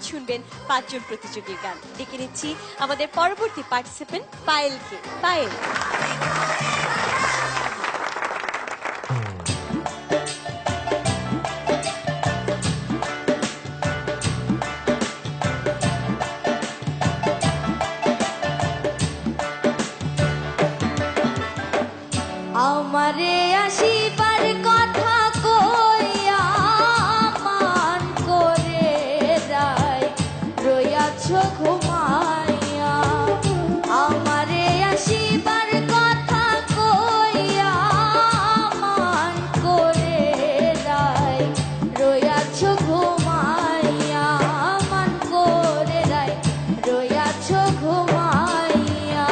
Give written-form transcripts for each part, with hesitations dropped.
শুনবেন 5 জন প্রতিযোগীর গান। ডেকে নিচ্ছি আমাদের পরবর্তী পার্টিসিপেন্ট পায়েলকে। পায়েল, আমারে আসিবার কথা কইয়া মান করে যাই রইয়াছ ঘুমাইয়া। আমারে আসিবার কথা কইয়া মান করে যাই রইয়াছ ঘুমাইয়া। মান করে যাই রইয়াছ ঘুমাইয়া।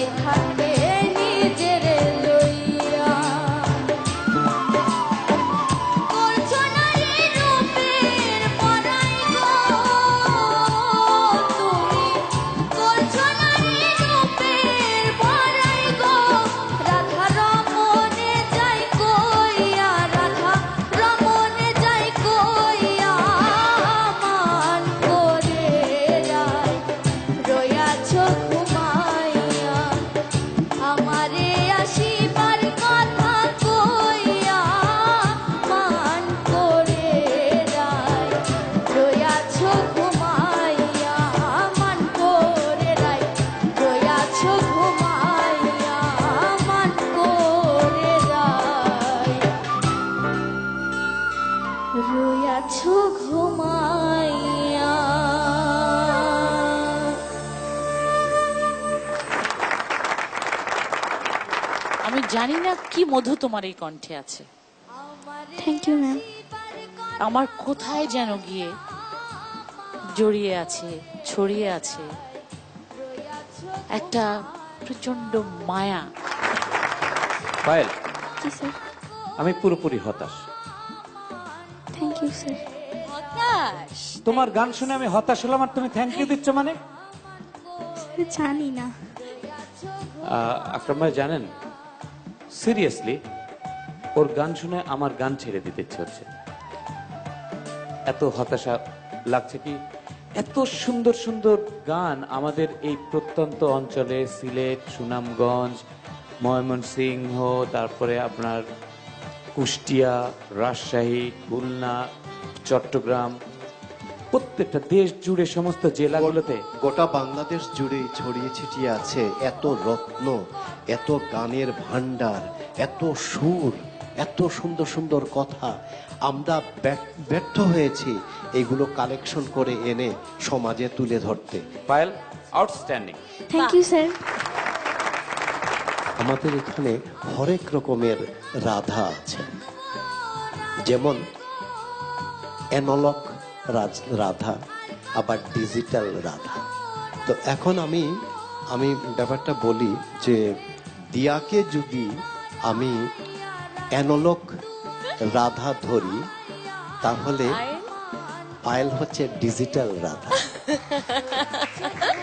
নাই থাকে নিজের লইয়া। করছো নারী রূপের বড়াই গো, তুমি করছো নারী রূপের বড়াই গো। রাধা রমনে যাই কইয়া, রাধা রমনে যাই কইয়া, মান করে রায় রয়াছো ঘুমাইয়া। আমারে আসিবার কথা কইয়া, মান করে রায় রয়াছো ঘুমাইয়া। মান করে রায় রয়াছো ঘুমাইয়া, মান করে রায় রয়াছো ঘুমাইয়া। আমি জানি না কি মধু তোমার এই কণ্ঠে আছে। Thank you ma'am. আমার কোথায় যেন গিয়ে জড়িয়ে আছে, ছড়িয়ে আছে একটা প্রচন্ড মায়া। পায়েল, জি স্যার। আমি পুরোপুরি হতাশ। Thank you sir. হতাশ। তোমার গান শুনে আমি হতাশ হলাম আর তুমি থ্যাংক ইউ দিচ্ছ মানে? জানি না। আকরাম ভাই জানেন, সিরিয়াসলি ওর গান শুনে আমার গান ছেড়ে দিতে ইচ্ছে হচ্ছে। এত হতাশা লাগছে কি, এত সুন্দর সুন্দর গান আমাদের এই প্রত্যন্ত অঞ্চলে, সিলেট, সুনামগঞ্জ, ময়মনসিংহ, তারপরে আপনার কুষ্টিয়া, রাজশাহী, খুলনা, চট্টগ্রাম, প্রত্যেকটা দেশ জুড়ে সমস্ত জেলাগুলোতে গোটা বাংলাদেশ জুড়ে ছড়িয়ে ছিটিয়ে আছে এত রত্ন, এত গানের ভান্ডার, এত সুর, এত সুন্দর সুন্দর কথা। আমরা ব্যর্থ হয়েছি এগুলো কালেকশন করে এনে সমাজে তুলে ধরতে। Payel, outstanding. Thank you sir. আমাদের এখানে হরেক রকমের রাধা আছে, যেমন অ্যানালগ রাধা, আবার ডিজিটাল রাধা। তো এখন আমি ব্যাপারটা বলি যে দিয়াকে যদি আমি অ্যানালগ রাধা ধরি, তাহলে পায়েল হচ্ছে digital Radha.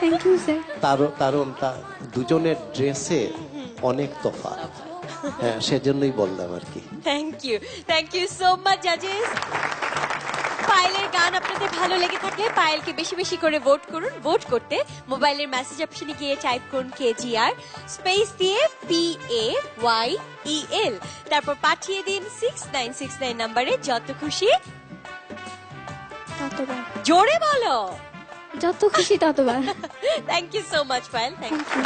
Thank you sir. কারণ দুজনের ড্রেসে অনেক তফাৎ। হ্যাঁ, সেজন্যই বললাম আর কি। থ্যাংক ইউ সো মাচ জাজেস। পায়েলের গান আপনাদের ভালো লেগে থাকলে পায়েলকে বেশি বেশি করে ভোট করুন। ভোট করতে মোবাইলের মেসেজ অপশনে গিয়ে টাইপ করুন KGR স্পেস দিয়ে PAYEL, তারপর পাঠিয়ে দিন 6969 নম্বরে। যত খুশি ততবার। জোরে বলো। যত খুশি ততবার। Thank you so much Payel. Thank you.